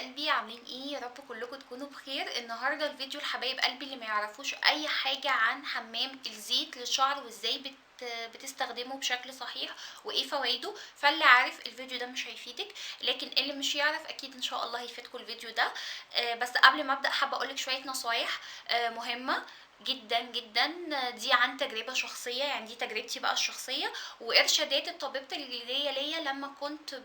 قلبي، عاملين ايه؟ يا رب كلكم تكونوا بخير. النهارده الفيديو لحبايب قلبي اللي ما يعرفوش اي حاجه عن حمام الزيت للشعر وازاي بتستخدمه بشكل صحيح وايه فوائده. فاللي عارف الفيديو ده مش هيفيدك، لكن اللي مش يعرف اكيد ان شاء الله هيفيدكم الفيديو ده. بس قبل ما ابدا حابه اقولك شويه نصايح مهمه جدا جدا. دي عن تجربه شخصيه، يعني دي تجربتي بقى الشخصيه وارشادات الطبيبه اللي ليا لما كنت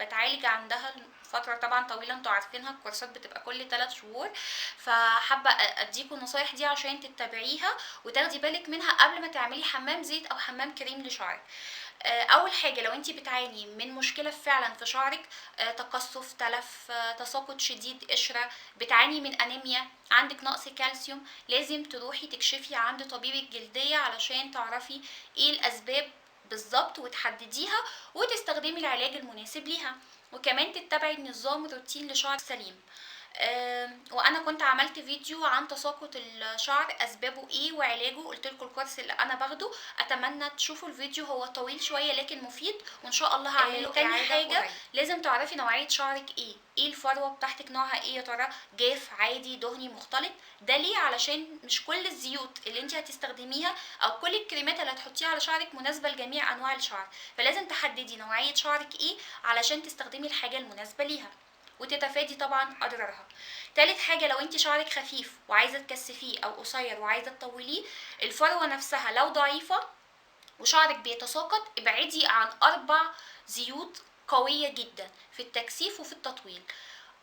بتعالج عندها فترة طبعا طويلة. انتوا عارفينها الكورسات بتبقى كل 3 شهور، فحابة اديكم النصايح دي عشان تتبعيها وتاخدي بالك منها قبل ما تعملي حمام زيت او حمام كريم لشعرك. اول حاجة، لو انتي بتعاني من مشكلة فعلا في شعرك، تقصف، تلف، تساقط شديد، قشرة، بتعاني من انيميا، عندك نقص كالسيوم، لازم تروحي تكشفي عند طبيب الجلدية علشان تعرفي ايه الاسباب بالظبط وتحدديها وتستخدمي العلاج المناسب ليها. وكمان تتبعي نظام روتين لشعر سليم. وانا كنت عملت فيديو عن تساقط الشعر اسبابه ايه وعلاجه، قلت لكم الكورس اللي انا باخده. اتمنى تشوفوا الفيديو، هو طويل شويه لكن مفيد وان شاء الله هعمله. تاني حاجه قريب. لازم تعرفي نوعيه شعرك ايه الفروه بتاعتك نوعها ايه، يا ترى جاف، عادي، دهني، مختلط. ده ليه؟ علشان مش كل الزيوت اللي انت هتستخدميها او كل الكريمات اللي هتحطيها على شعرك مناسبه لجميع انواع الشعر، فلازم تحددي نوعيه شعرك ايه علشان تستخدمي الحاجه المناسبه ليها وتتفادي طبعا اضرارها. تالت حاجه، لو انت شعرك خفيف وعايزه تكثفيه او قصير وعايزه تطوليه، الفروه نفسها لو ضعيفه وشعرك بيتساقط، ابعدي عن 4 زيوت قويه جدا في التكثيف وفي التطويل.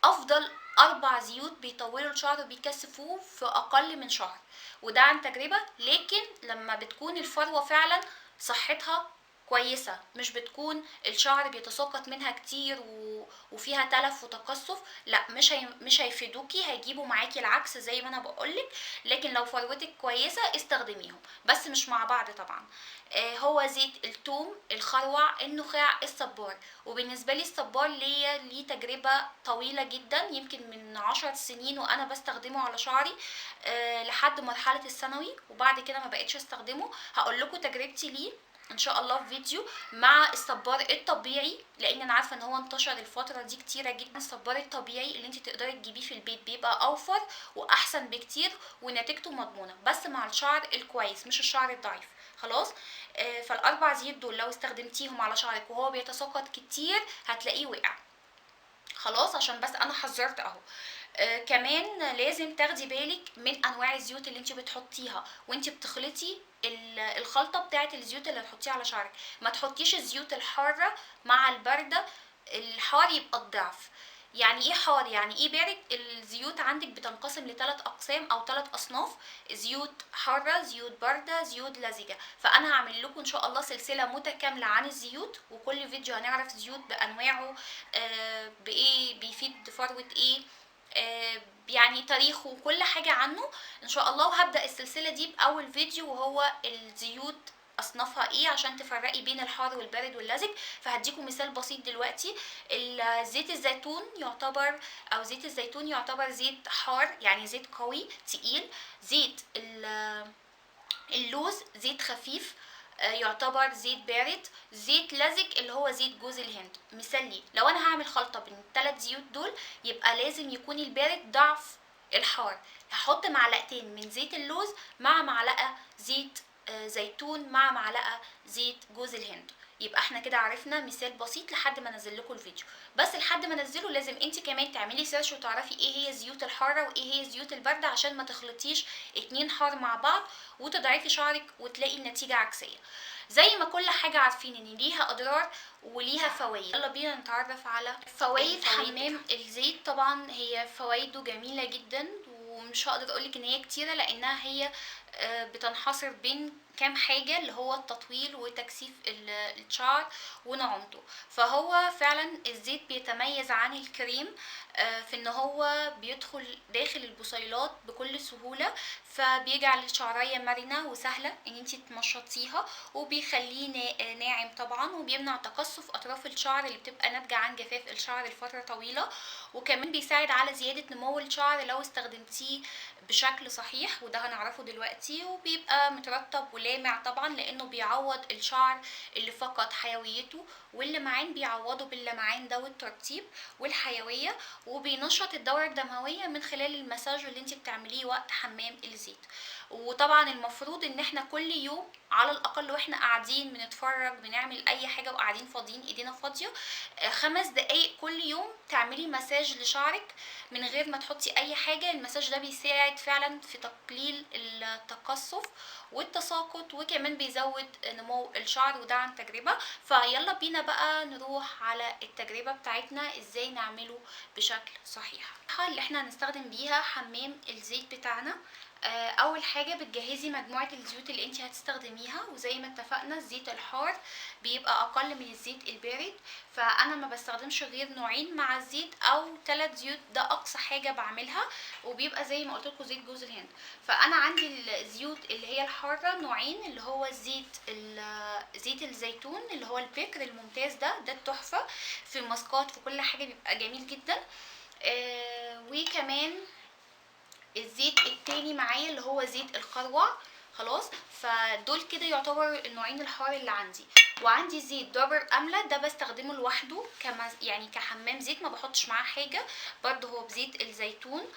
افضل 4 زيوت بيطولوا الشعر وبيكثفوه في اقل من شهر، وده عن تجربه. لكن لما بتكون الفروه فعلا صحتها كويسة، مش بتكون الشعر بيتساقط منها كتير وفيها تلف وتقصف، لا مش هيفيدوكي، هيجيبوا معاكي العكس زي ما انا بقولك. لكن لو فروتك كويسة استخدميهم، بس مش مع بعض طبعا. هو زيت الثوم، الخروع، النخاع، الصبار. وبالنسبة لي الصبار ليه تجربة طويلة جدا، يمكن من 10 سنين وانا بستخدمه على شعري لحد مرحلة الثانوي، وبعد كده ما بقتش استخدمه. هقول لكم تجربتي ليه ان شاء الله في فيديو مع الصبار الطبيعي، لان انا عارفه ان هو انتشر الفتره دي كتيره جدا. الصبار الطبيعي اللي انت تقدري تجيبيه في البيت بيبقى اوفر واحسن بكتير ونتيجته مضمونه، بس مع الشعر الكويس مش الشعر الضعيف. خلاص. فالاربع زيوت دول لو استخدمتيهم على شعرك وهو بيتساقط كتير هتلاقيه وقع. خلاص، عشان بس انا حذرت اهو. كمان لازم تاخدي بالك من انواع الزيوت اللي انت بتحطيها وانت بتخلطي الخلطه بتاعه الزيوت اللي هتحطيها على شعرك. ما تحطيش الزيوت الحاره مع البارده، الحار يبقى الضعف. يعني ايه حار؟ يعني ايه بارد؟ الزيوت عندك بتنقسم لثلاث اقسام او ثلاث اصناف: زيوت حاره، زيوت بارده، زيوت لزجه. فانا هعمل لكم ان شاء الله سلسله متكامله عن الزيوت، وكل فيديو هنعرف زيوت بانواعه، بايه بيفيد فروه ايه، يعني تاريخه وكل حاجة عنه ان شاء الله. وهبدأ السلسلة دي بأول فيديو وهو الزيوت اصنافها ايه عشان تفرقي بين الحار والبارد واللزج. فهديكم مثال بسيط دلوقتي. زيت الزيتون يعتبر، او زيت الزيتون يعتبر زيت حار، يعني زيت قوي تقيل. زيت اللوز زيت خفيف، يعتبر زيت بارد. زيت لزج اللي هو زيت جوز الهند. مثال لي، لو انا هعمل خلطه بين الثلاث زيوت دول يبقى لازم يكون البارد ضعف الحار. هحط معلقتين من زيت اللوز مع معلقه زيت زيتون مع معلقه زيت جوز الهند. يبقى احنا كده عرفنا مثال بسيط لحد ما انزل لكم الفيديو. بس لحد ما انزله لازم انت كمان تعملي سيرش وتعرفي ايه هي الزيوت الحاره وايه هي الزيوت البارده، عشان ما تخلطيش اتنين حار مع بعض وتضعفي شعرك وتلاقي النتيجه عكسيه. زي ما كل حاجه عارفين ان ليها اضرار وليها فوائد، يلا بينا نتعرف على فوائد حمام الزيت. طبعا هي فوائده جميله جدا ومش هقدر اقولك ان هي كتيره، لانها هي بتنحصر بين كام حاجة، اللي هو التطويل وتكثيف الشعر ونعومته. فهو فعلا الزيت بيتميز عن الكريم في ان هو بيدخل داخل البصيلات بكل سهولة، فبيجعل الشعرية مرنة وسهلة ان انتي تمشطيها، وبيخليه ناعم طبعا، وبيمنع تقصف اطراف الشعر اللي بتبقى ناتجة عن جفاف الشعر لفترة طويلة. وكمان بيساعد على زيادة نمو الشعر لو استخدمتيه بشكل صحيح، وده هنعرفه دلوقتي. وبيبقى مترطب لامع طبعا، لانه بيعوض الشعر اللي فقد حيويته، واللمعان بيعوضوا باللمعان ده والترطيب والحيوية، وبينشط الدورة الدموية من خلال المساج اللي انت بتعمليه وقت حمام الزيت. وطبعا المفروض ان احنا كل يوم على الاقل واحنا قاعدين بنتفرج بنعمل اي حاجة وقاعدين فاضيين ايدينا فاضية، 5 دقايق كل يوم تعملي مساج لشعرك من غير ما تحطي اي حاجة. المساج ده بيساعد فعلا في تقليل التقصف والتساقط، وكمان بيزود نمو الشعر، وده عن تجربة. فيلا بينا بقى نروح على التجربة بتاعتنا ازاي نعمله بشكل صحيح. اللي احنا هنستخدم بيها حمام الزيت بتاعنا، اول حاجه بتجهزي مجموعه الزيوت اللي انت هتستخدميها، وزي ما اتفقنا الزيت الحار بيبقى اقل من الزيت البارد، فانا ما بستخدمش غير نوعين مع الزيت او 3 زيوت، ده اقصى حاجه بعملها، وبيبقى زي ما قلت لكم زيت جوز الهند. فانا عندي الزيوت اللي هي الحاره نوعين، اللي هو زيت الزيتون اللي هو البكر الممتاز ده التحفه في الماسكات في كل حاجه بيبقى جميل جدا. وكمان الزيت التاني معايا اللي هو زيت الخروع. خلاص، فدول كده يعتبر النوعين الحار اللي عندي. وعندي زيت درر املة، ده بستخدمه لوحده يعني كحمام زيت، ما بحطش معاه حاجه، برضه هو بزيت الزيتون.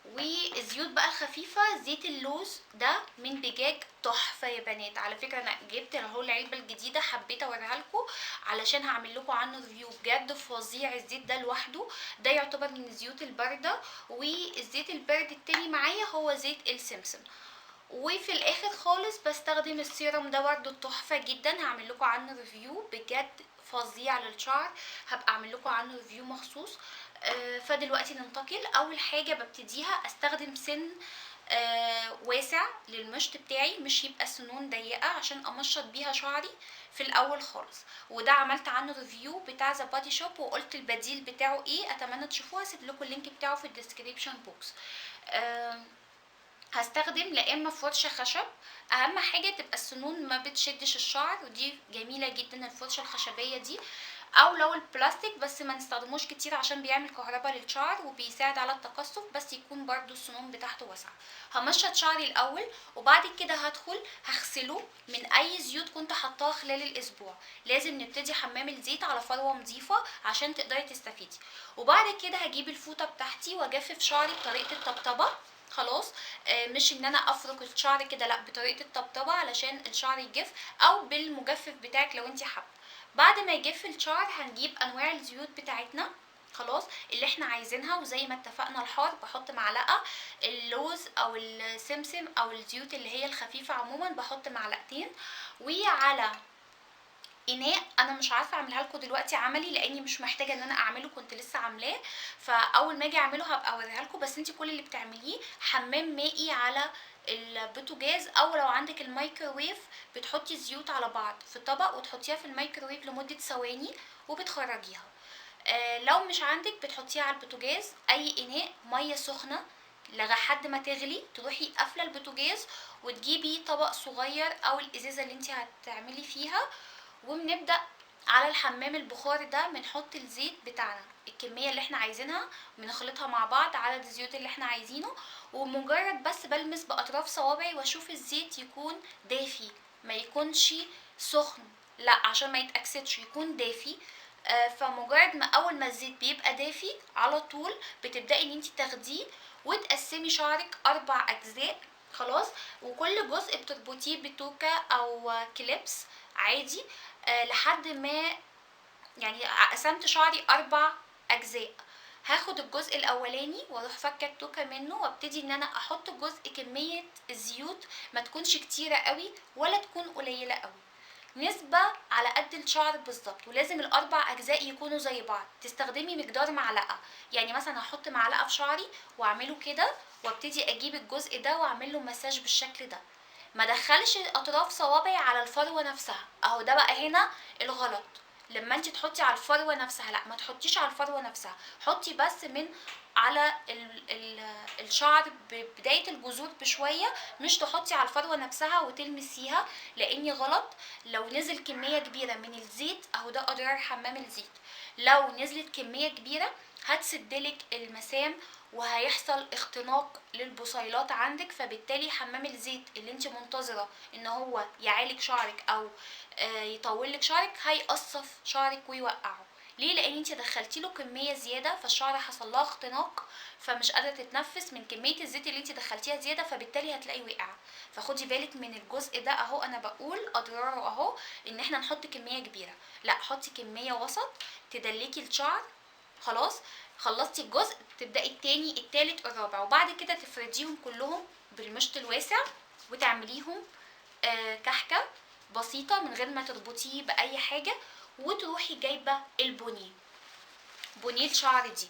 والزيوت بقى الخفيفه زيت اللوز ده من بجاج، تحفه يا بنات. على فكره انا جبت اهو العلبه الجديده، حبيت اوريها لكم علشان هعمل لكم عنه ريفيو، بجد فظيع الزيت ده لوحده، ده يعتبر من الزيوت البارده. والزيت البارد التاني معايا هو زيت السمسم. وفي الاخر خالص بستخدم السيرم ده برده تحفه جدا، هعمل لكم عنه ريفيو بجد فظيع للشعر، هبقى اعمل لكم عنه ريفيو مخصوص. فدلوقتي ننتقل. اول حاجه ببتديها استخدم سن واسع للمشط بتاعي، مش يبقى سنون ضيقه عشان امشط بيها شعري في الاول خالص. وده عملت عنه ريفيو بتاع ذا بادي شوب، وقلت البديل بتاعه ايه، اتمنى تشوفوها، هسيب لكم اللينك بتاعه في الديسكريبشن بوكس. هستخدم لا اما فرشه خشب، اهم حاجه تبقى السنون ما بتشدش الشعر، ودي جميله جدا الفرشه الخشبيه دي، او لو البلاستيك بس ما نستخدموش كتير عشان بيعمل كهرباء للشعر وبيساعد على التقصف، بس يكون برضو السنون بتاعته واسعه. همشط شعري الاول، وبعد كده هدخل هغسله من اي زيوت كنت حطاها خلال الاسبوع. لازم نبتدي حمام الزيت على فروه نظيفه عشان تقدري تستفيدي. وبعد كده هجيب الفوطه بتاعتي واجفف شعري بطريقه الطبطبه. خلاص، مش ان انا افرك الشعر كده، لا، بطريقه الطبطبه علشان الشعر يجف، او بالمجفف بتاعك لو انت حابه. بعد ما يجف الشعر هنجيب انواع الزيوت بتاعتنا، خلاص، اللي احنا عايزينها. وزي ما اتفقنا الحار بحط معلقه، اللوز او السمسم او الزيوت اللي هي الخفيفه عموما بحط معلقتين. وعلى اناء، انا مش عارفه اعملها لكم دلوقتي عملي لاني مش محتاجه ان انا اعمله، كنت لسه عاملاه، فاول ما اجي اعمله هبقى اوريها لكم. بس انت كل اللي بتعمليه حمام مائي على البوتاجاز، او لو عندك الميكروويف بتحطي الزيوت على بعض في طبق وتحطيها في الميكروويف لمده ثواني وبتخرجيها. لو مش عندك بتحطيها على البوتاجاز، اي اناء ميه سخنه لحد ما تغلي، تروحي قافله البوتاجاز وتجيبي طبق صغير او الازازه اللي انت هتعملي فيها، وبنبدأ على الحمام البخار ده بنحط الزيت بتاعنا، الكمية اللي احنا عايزينها بنخلطها مع بعض، عدد الزيوت اللي احنا عايزينه، ومجرد بس بلمس بأطراف صوابعي واشوف الزيت يكون دافي، ما يكونش سخن، لا، عشان ما يتأكسدش، يكون دافي. فمجرد ما اول ما الزيت بيبقى دافي على طول بتبدأي ان انت تاخديه وتقسمي شعرك 4 اجزاء. خلاص، وكل جزء بتربطيه بتوكة او كليبس عادي، لحد ما يعني قسمت شعري 4 اجزاء. هاخد الجزء الاولاني واروح فكه التوكه منه، وابتدي ان انا احط جزء كميه الزيوت ما تكونش كتيره قوي ولا تكون قليله قوي، نسبة على قد الشعر بالظبط. ولازم ال4 اجزاء يكونوا زي بعض، تستخدمي مقدار معلقة، يعني مثلا هحط معلقة في شعري واعمله كده، وابتدي اجيب الجزء ده واعمله مساج بالشكل ده، ما دخلش اطراف صوابعي على الفروة نفسها. اهو ده بقى هنا الغلط، لما انت تحطي على الفروة نفسها، لا، ما تحطيش على الفروة نفسها، حطي بس من على الشعر ببداية الجذور بشوية، مش تحطي على الفروة نفسها وتلمسيها، لاني غلط. لو نزل كمية كبيرة من الزيت، اهو ده اضرار حمام الزيت، لو نزلت كمية كبيرة هتسدلك المسام وهيحصل اختناق للبصيلات عندك، فبالتالي حمام الزيت اللي انت منتظره ان هو يعالج شعرك او يطولك شعرك هيقصف شعرك ويوقعه. ليه؟ لان انت دخلتي له كميه زياده، فالشعر حصل لها اختناق، فمش قادره تتنفس من كميه الزيت اللي انت دخلتيها زياده، فبالتالي هتلاقيه وقع. فخدي بالك من الجزء ده اهو، انا بقول اضراره اهو ان احنا نحط كميه كبيره، لا حطي كميه وسط تدلكي الشعر. خلاص، خلصتي الجزء تبدأي التاني التالت الرابع، وبعد كده تفرديهم كلهم بالمشط الواسع وتعمليهم كحكة بسيطة من غير ما تربطيه بأي حاجة، وتروحي جايبة البونيه، بونيه الشعر دي.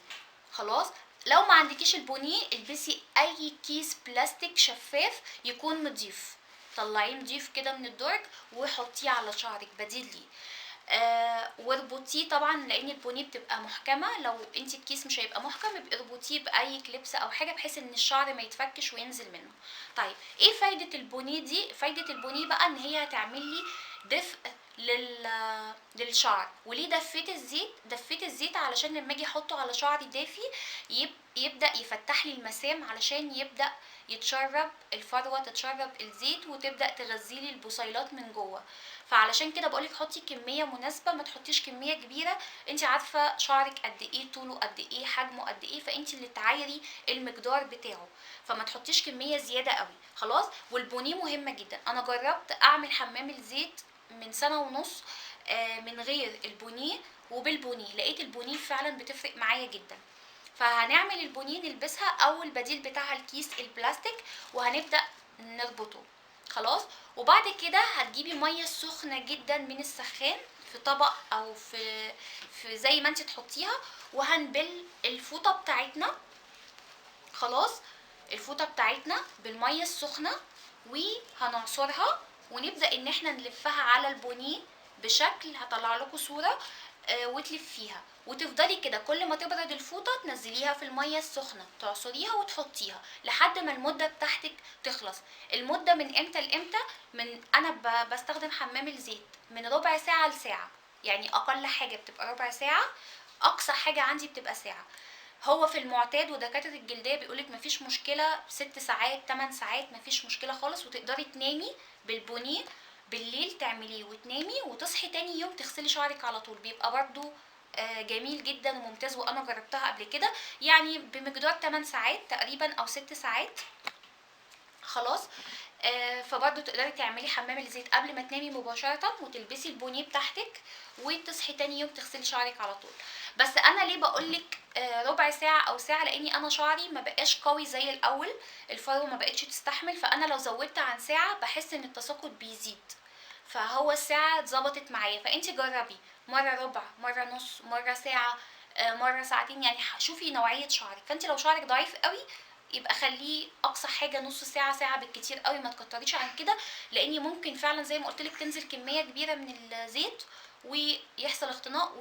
خلاص، لو ما عندكيش البونيه البسي اي كيس بلاستيك شفاف يكون نضيف، طلعيه نضيف كده من الدرج وحطيه على شعرك بديل ليه. واربطيه طبعا لان البونيه بتبقى محكمه، لو انت الكيس مش هيبقى محكم يبقى اربطيه باي كليبس او حاجه بحيث ان الشعر ما يتفكش وينزل منه. طيب ايه فايده البونيه دي؟ فايده البونيه بقى ان هي هتعمل لي دفء للشعر. وليه دفيت الزيت؟ دفيت الزيت علشان لما اجي احطه على شعري دافي يبدا يفتح لي المسام، علشان يبدا يتشرب الفروه، تتشرب الزيت وتبدا تغذيلي البصيلات من جوه. فعلشان كده بقولك حطي كميه مناسبه، ما تحطيش كميه كبيره. انت عارفه شعرك قد ايه، طوله قد ايه، حجمه قد ايه، فانت اللي تعايري المقدار بتاعه، فما تحطيش كميه زياده قوي. خلاص، والبونيه مهمه جدا. انا جربت اعمل حمام الزيت من سنه ونص من غير البونيه وبالبونيه، لقيت البونيه فعلا بتفرق معايا جدا. فهنعمل البونيه نلبسها او البديل بتاعها الكيس البلاستيك، وهنبدا نربطه. خلاص، وبعد كده هتجيبي ميه سخنه جدا من السخان في طبق او في زي ما انت تحطيها، وهنبل الفوطه بتاعتنا. خلاص، الفوطه بتاعتنا بالميه السخنه وهنعصرها، ونبدا ان احنا نلفها على البونيه بشكل هطلع لكم صوره وتلفيها، وتفضلي كده كل ما تبرد الفوطه تنزليها في الميه السخنه تعصريها وتحطيها لحد ما المده بتاعتك تخلص. المده من امتى لامتى؟ من انا بستخدم حمام الزيت من ربع ساعه لساعه، يعني اقل حاجه بتبقى ربع ساعه، اقصى حاجه عندي بتبقى ساعه. هو في المعتاد ودكاتره الجلديه بيقولك مفيش مشكله 6 ساعات 8 ساعات مفيش مشكله خالص، وتقدري تنامي بالبونيه بالليل، تعمليه وتنامي وتصحي تاني يوم تغسلي شعرك على طول، بيبقى برضو جميل جدا وممتاز، وانا جربتها قبل كده يعني بمقدار 8 ساعات تقريبا او 6 ساعات. خلاص، فبرضه تقدري تعملي حمام الزيت قبل ما تنامي مباشرة وتلبسي البونيه بتاعتك وتصحي تاني يوم تغسلي شعرك على طول. بس انا ليه بقولك ربع ساعة او ساعة؟ لاني انا شعري ما بقاش قوي زي الاول، الفروة ما بقتش تستحمل، فانا لو زودت عن ساعة بحس ان التساقط بيزيد، فهو الساعة اتظبطت معايا. فانتي جربي مرة ربع، مرة نص، مرة ساعة، مرة ساعتين، يعني شوفي نوعية شعرك. فانتي لو شعرك ضعيف قوي يبقى خليه اقصى حاجه نص ساعه ساعه بالكتير قوي، ما تكتريش عن كده، لاني ممكن فعلا زي ما قلتلك تنزل كميه كبيره من الزيت ويحصل اختناق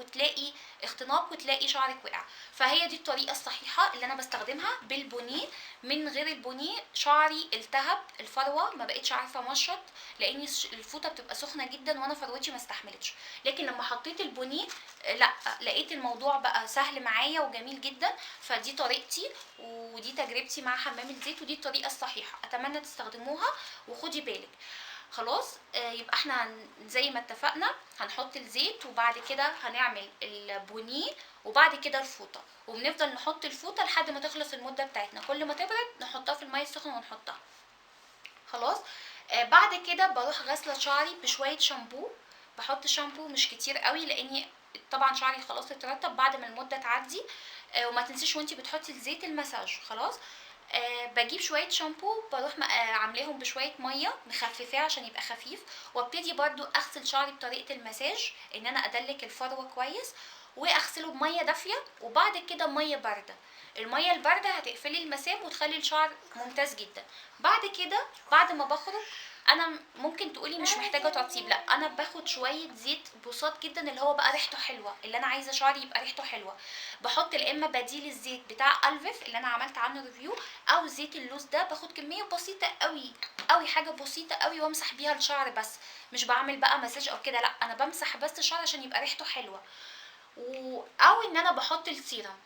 وتلاقي شعرك وقع. فهي دي الطريقه الصحيحه اللي انا بستخدمها بالبونيه. من غير البونيه شعري التهب، الفروه ما بقتش عارفه مشط، لان الفوطه بتبقى سخنه جدا وانا فروتي ما استحملتش. لكن لما حطيت البونيه لا، لقيت الموضوع بقى سهل معايا وجميل جدا. فدي طريقتي ودي تجربتي مع حمام الزيت، ودي الطريقه الصحيحه، اتمنى تستخدموها وخدي بالك. خلاص، يبقى احنا زي ما اتفقنا هنحط الزيت وبعد كده هنعمل البونيه وبعد كده الفوطه، وبنفضل نحط الفوطه لحد ما تخلص المده بتاعتنا، كل ما تبرد نحطها في الميه السخنه ونحطها. خلاص، بعد كده بروح غاسله شعري بشويه شامبو، بحط شامبو مش كتير قوي لاني طبعا شعري خلاص اترطب بعد ما المده تعدي. وما تنسيش وانتي بتحطي الزيت المساج. خلاص، بجيب شويه شامبو بروح عاملاهم بشويه ميه مخففاه عشان يبقى خفيف، وابتدي برضو اغسل شعري بطريقه المساج ان انا ادلك الفروه كويس، واغسله بميه دافيه وبعد كده ميه بارده. الميه البارده هتقفلي المسام وتخلي الشعر ممتاز جدا. بعد كده بعد ما بخرج، انا ممكن تقولي مش محتاجه ترطيب، لا انا باخد شويه زيت بساط جدا اللي هو بقى ريحته حلوه، اللي انا عايزه شعري يبقى ريحته حلوه. بحط يا اما بديل الزيت بتاع الفيف اللي انا عملت عنه ريفيو، او زيت اللوز ده، باخد كميه بسيطه قوي قوي، حاجه بسيطه قوي، وامسح بيها الشعر بس، مش بعمل بقى مساج او كده، لا انا بمسح بس الشعر عشان يبقى ريحته حلوه. او ان انا بحط السيرم.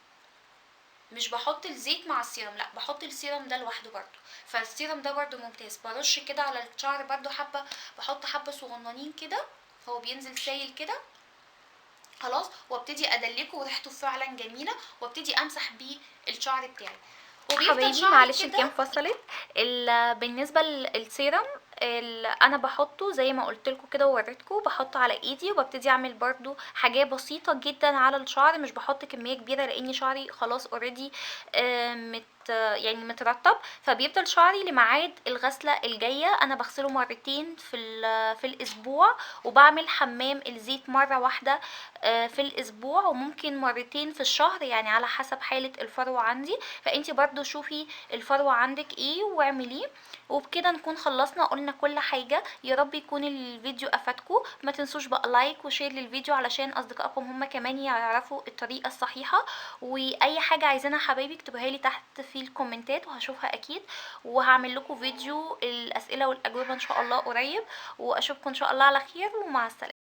مش بحط الزيت مع السيرم، لا بحط السيرم ده لوحده برضو. فالسيرم ده برضو ممتاز. برش كده على الشعر برضو حبه، بحط حبه صغننين كده، هو بينزل سايل كده خلاص، وابتدي ادلكه وريحته فعلا جميله، وابتدي امسح بيه الشعر بتاعي، وبيفضل حبايبي شعري معلش كده. الكام فصلت. بالنسبه للسيرم، انا بحطه زي ما قلت لكم كده ووريتكم، بحطه على ايدي وببتدي اعمل برضو حاجات بسيطه جدا على الشعر، مش بحط كميه كبيره لان شعري خلاص اوريدي يعني مترطب. فبيفضل شعري لميعاد الغسله الجايه. انا بغسله مرتين في الاسبوع، وبعمل حمام الزيت مره واحده في الاسبوع، وممكن مرتين في الشهر، يعني على حسب حاله الفروه عندي. فانتي برضو شوفي الفروة عندك ايه واعمليه. وبكده نكون خلصنا قلنا كل حاجة. يا رب يكون الفيديو افادكم. ما تنسوش بقى لايك وشير للفيديو علشان اصدقائكم هم كمان يعرفوا الطريقة الصحيحة. واي حاجة عايزينها حبايبي اكتبوها لي تحت في الكومنتات وهشوفها اكيد. وهعمل لكم فيديو الاسئلة والاجوبة ان شاء الله قريب. واشوفكم ان شاء الله على خير، ومع السلامة.